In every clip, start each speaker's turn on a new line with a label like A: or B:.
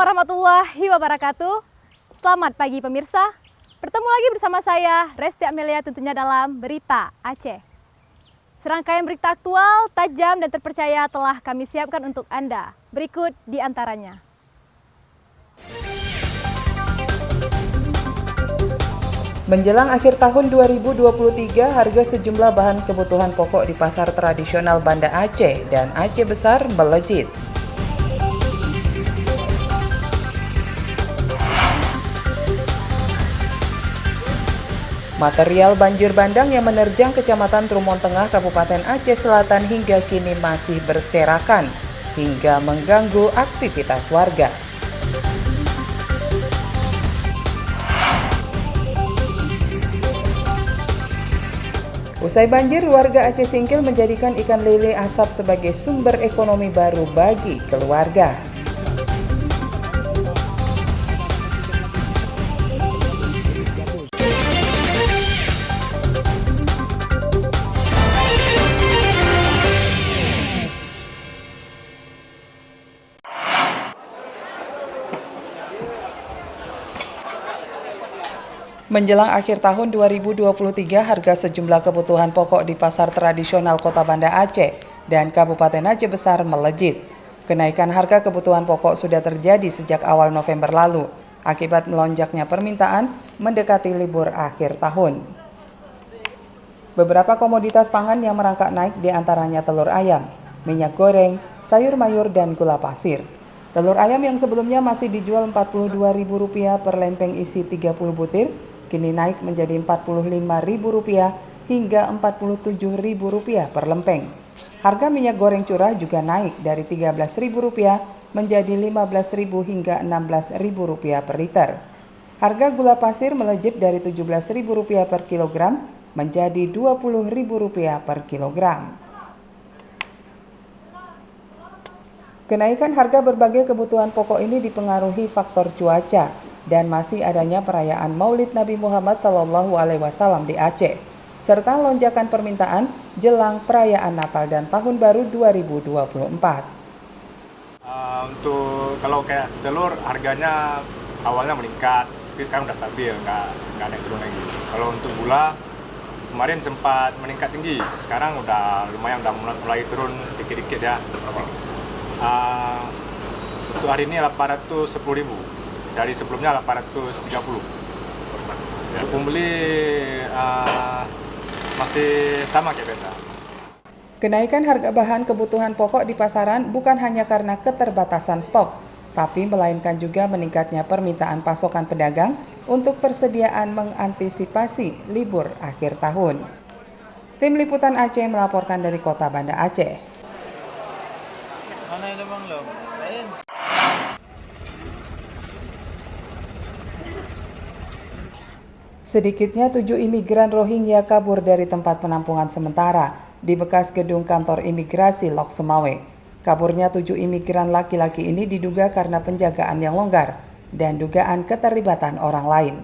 A: warahmatullahi wabarakatuh. Selamat pagi pemirsa. Bertemu lagi bersama saya, Resti Amelia, tentunya dalam Berita Aceh. Serangkaian berita aktual, tajam dan terpercaya telah kami siapkan untuk Anda. Berikut di antaranya.
B: Menjelang akhir tahun 2023, harga sejumlah bahan kebutuhan pokok di pasar tradisional Banda Aceh dan Aceh Besar melejit. Material banjir bandang yang menerjang Kecamatan Trumon Tengah, Kabupaten Aceh Selatan hingga kini masih berserakan hingga mengganggu aktivitas warga. Usai banjir, warga Aceh Singkil menjadikan ikan lele asap sebagai sumber ekonomi baru bagi keluarga. Menjelang akhir tahun 2023, harga sejumlah kebutuhan pokok di pasar tradisional Kota Banda Aceh dan Kabupaten Aceh Besar melejit. Kenaikan harga kebutuhan pokok sudah terjadi sejak awal November lalu, akibat melonjaknya permintaan mendekati libur akhir tahun. Beberapa komoditas pangan yang merangkak naik diantaranya telur ayam, minyak goreng, sayur mayur, dan gula pasir. Telur ayam yang sebelumnya masih dijual Rp42.000 per lempeng isi 30 butir, kini naik menjadi Rp45.000 hingga Rp47.000 per lempeng. Harga minyak goreng curah juga naik dari Rp13.000 menjadi Rp15.000 hingga Rp16.000 per liter. Harga gula pasir melejit dari Rp17.000 per kilogram menjadi Rp20.000 per kilogram. Kenaikan harga berbagai kebutuhan pokok ini dipengaruhi faktor cuaca dan masih adanya perayaan Maulid Nabi Muhammad SAW di Aceh, serta lonjakan permintaan jelang perayaan Natal dan Tahun Baru 2024.
C: Untuk kalau kayak telur harganya awalnya meningkat, tapi sekarang udah stabil, nggak naik turun lagi. Kalau untuk gula kemarin sempat meningkat tinggi, sekarang udah lumayan, udah mulai turun dikit-dikit ya. Untuk hari ini 810.000. Dari sebelumnya 830. Pembeli masih sama kayak biasa.
B: Kenaikan harga bahan kebutuhan pokok di pasaran bukan hanya karena keterbatasan stok, tapi melainkan juga meningkatnya permintaan pasokan pedagang untuk persediaan mengantisipasi libur akhir tahun. Tim Liputan Aceh melaporkan dari Kota Banda Aceh.
D: Mana ini bang lo?
B: Sedikitnya 7 imigran Rohingya kabur dari tempat penampungan sementara di bekas gedung kantor imigrasi Lok Semawe. Kaburnya 7 imigran laki-laki ini diduga karena penjagaan yang longgar dan dugaan keterlibatan orang lain.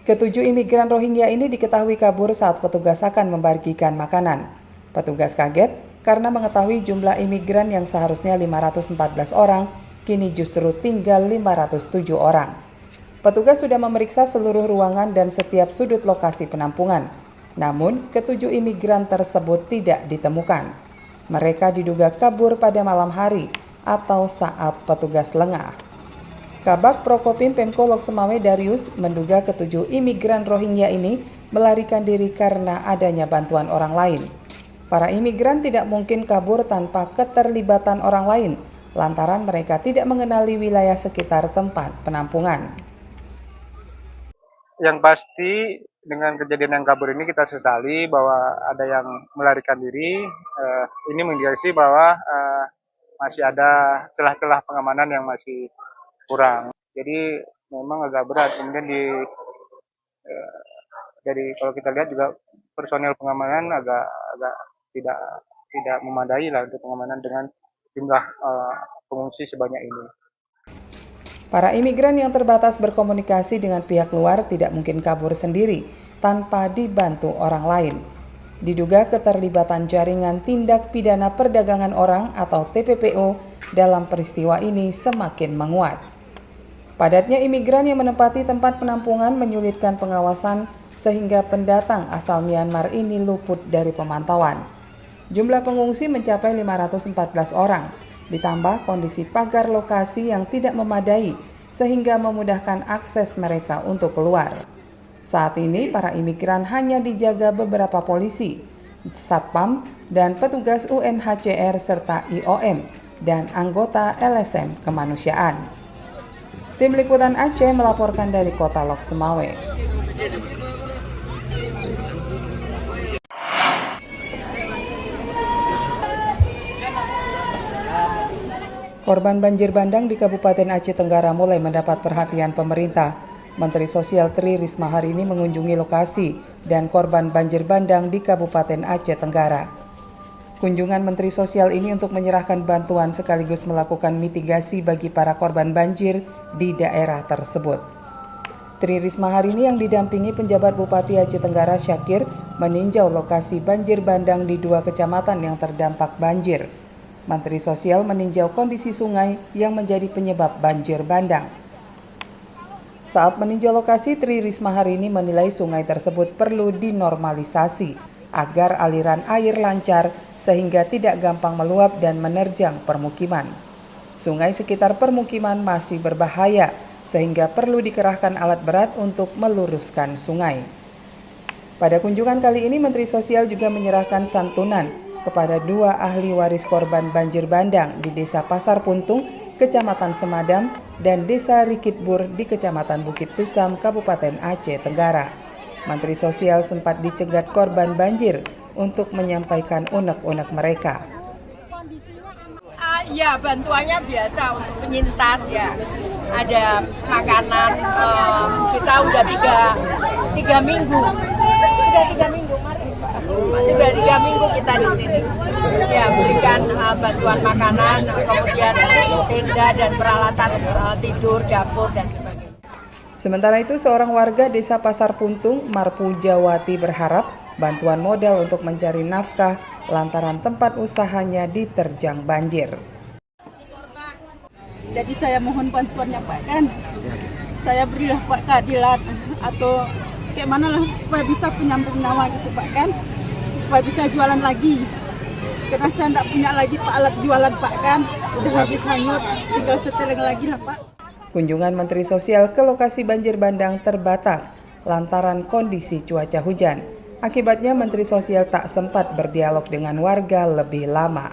B: Ketujuh imigran Rohingya ini diketahui kabur saat petugas akan membagikan makanan. Petugas kaget karena mengetahui jumlah imigran yang seharusnya 514 orang, kini justru tinggal 507 orang. Petugas sudah memeriksa seluruh ruangan dan setiap sudut lokasi penampungan. Namun, ketujuh imigran tersebut tidak ditemukan. Mereka diduga kabur pada malam hari atau saat petugas lengah. Kabag Prokopim Pemko Lok Semawe Darius menduga ketujuh imigran Rohingya ini melarikan diri karena adanya bantuan orang lain. Para imigran tidak mungkin kabur tanpa keterlibatan orang lain, lantaran mereka tidak mengenali wilayah sekitar tempat penampungan.
C: Yang pasti dengan kejadian yang kabur ini kita sesali bahwa ada yang melarikan diri. Ini mengindikasi bahwa masih ada celah-celah pengamanan yang masih kurang. Jadi memang agak berat. Kemudian dari kalau kita lihat juga personel pengamanan agak tidak memadai lah untuk pengamanan dengan jumlah pengungsi sebanyak ini.
B: Para imigran yang terbatas berkomunikasi dengan pihak luar tidak mungkin kabur sendiri tanpa dibantu orang lain. Diduga keterlibatan jaringan tindak pidana perdagangan orang atau TPPO dalam peristiwa ini semakin menguat. Padatnya imigran yang menempati tempat penampungan menyulitkan pengawasan sehingga pendatang asal Myanmar ini luput dari pemantauan. Jumlah pengungsi mencapai 514 orang, ditambah kondisi pagar lokasi yang tidak memadai sehingga memudahkan akses mereka untuk keluar. Saat ini para imigran hanya dijaga beberapa polisi, satpam, dan petugas UNHCR serta IOM dan anggota LSM Kemanusiaan. Tim Liputan Aceh melaporkan dari Kota Lok Semawe. Korban banjir bandang di Kabupaten Aceh Tenggara mulai mendapat perhatian pemerintah. Menteri Sosial Tri Risma hari ini mengunjungi lokasi dan korban banjir bandang di Kabupaten Aceh Tenggara. Kunjungan Menteri Sosial ini untuk menyerahkan bantuan sekaligus melakukan mitigasi bagi para korban banjir di daerah tersebut. Tri Risma hari ini yang didampingi penjabat Bupati Aceh Tenggara Syakir meninjau lokasi banjir bandang di 2 kecamatan yang terdampak banjir. Menteri Sosial meninjau kondisi sungai yang menjadi penyebab banjir bandang. Saat meninjau lokasi, Tri Risma hari ini menilai sungai tersebut perlu dinormalisasi agar aliran air lancar sehingga tidak gampang meluap dan menerjang permukiman. Sungai sekitar permukiman masih berbahaya sehingga perlu dikerahkan alat berat untuk meluruskan sungai. Pada kunjungan kali ini, Menteri Sosial juga menyerahkan santunan kepada 2 ahli waris korban banjir bandang di Desa Pasar Puntung, Kecamatan Semadam, dan Desa Rikitbur di Kecamatan Bukit Tusam, Kabupaten Aceh Tenggara. Menteri Sosial sempat dicegat korban banjir untuk menyampaikan unek-unek mereka.
D: Ya, bantuannya biasa untuk penyintas ya. Ada makanan, kita udah tiga minggu. Udah 3 minggu, mari. 3 minggu kita di sini. Ya, berikan bantuan makanan, kemudian tenda dan peralatan tidur, dapur, dan sebagainya.
B: Sementara itu, seorang warga Desa Pasar Puntung, Marpujawati berharap bantuan modal untuk mencari nafkah lantaran tempat usahanya diterjang banjir.
E: Jadi saya mohon bantuannya Pak kan, saya berilah Pak keadilan atau kayak mana lah supaya bisa penyambung nyawa gitu Pak kan, supaya bisa jualan lagi. Karena saya tidak punya lagi Pak alat jualan Pak kan, udah habis hanyut, tinggal seteleng lagi lah Pak.
B: Kunjungan Menteri Sosial ke lokasi banjir bandang terbatas lantaran kondisi cuaca hujan. Akibatnya Menteri Sosial tak sempat berdialog dengan warga lebih lama.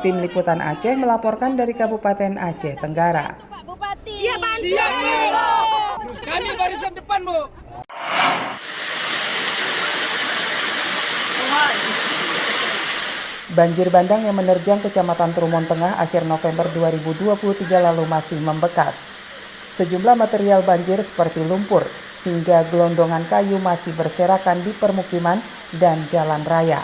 B: Tim Liputan Aceh melaporkan dari Kabupaten Aceh Tenggara.
D: Pak Bupati.
F: Iya, siap, Bu. Kami barisan depan, Bu.
B: Banjir bandang yang menerjang Kecamatan Trumon Tengah akhir November 2023 lalu masih membekas. Sejumlah material banjir seperti lumpur hingga gelondongan kayu masih berserakan di permukiman dan jalan raya.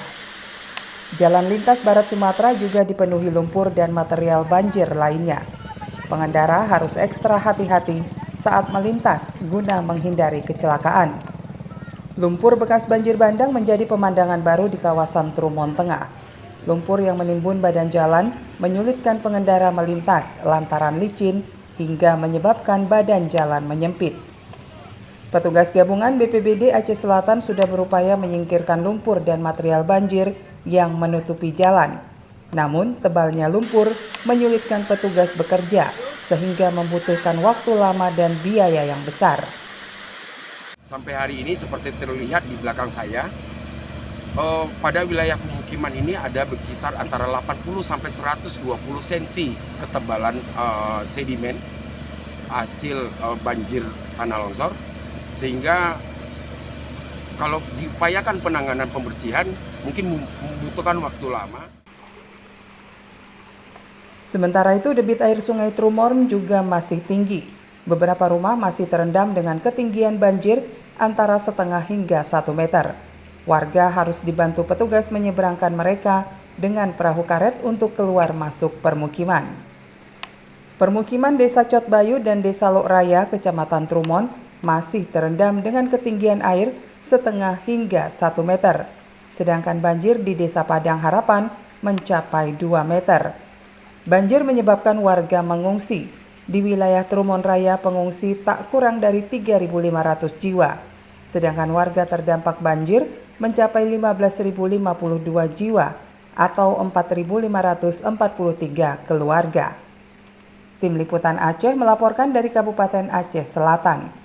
B: Jalan lintas Barat Sumatera juga dipenuhi lumpur dan material banjir lainnya. Pengendara harus ekstra hati-hati saat melintas guna menghindari kecelakaan. Lumpur bekas banjir bandang menjadi pemandangan baru di kawasan Trumon Tengah. Lumpur yang menimbun badan jalan menyulitkan pengendara melintas lantaran licin hingga menyebabkan badan jalan menyempit. Petugas gabungan BPBD Aceh Selatan sudah berupaya menyingkirkan lumpur dan material banjir yang menutupi jalan. Namun, tebalnya lumpur menyulitkan petugas bekerja sehingga membutuhkan waktu lama dan biaya yang besar.
G: Sampai hari ini seperti terlihat di belakang saya, pada wilayah pemukiman ini ada berkisar antara 80 sampai 120 cm ketebalan sedimen hasil banjir tanah longsor, sehingga kalau diupayakan penanganan pembersihan mungkin membutuhkan waktu lama.
B: Sementara itu, debit air Sungai Trumon juga masih tinggi. Beberapa rumah masih terendam dengan ketinggian banjir antara setengah hingga 1 meter. Warga harus dibantu petugas menyeberangkan mereka dengan perahu karet untuk keluar masuk permukiman. Permukiman Desa Cotbayu dan Desa Lok Raya, Kecamatan Trumon, masih terendam dengan ketinggian air setengah hingga 1 meter. Sedangkan banjir di Desa Padang Harapan mencapai 2 meter. Banjir menyebabkan warga mengungsi. Di wilayah Trumon Raya pengungsi tak kurang dari 3.500 jiwa. Sedangkan warga terdampak banjir mencapai 15.052 jiwa atau 4.543 keluarga. Tim Liputan Aceh melaporkan dari Kabupaten Aceh Selatan.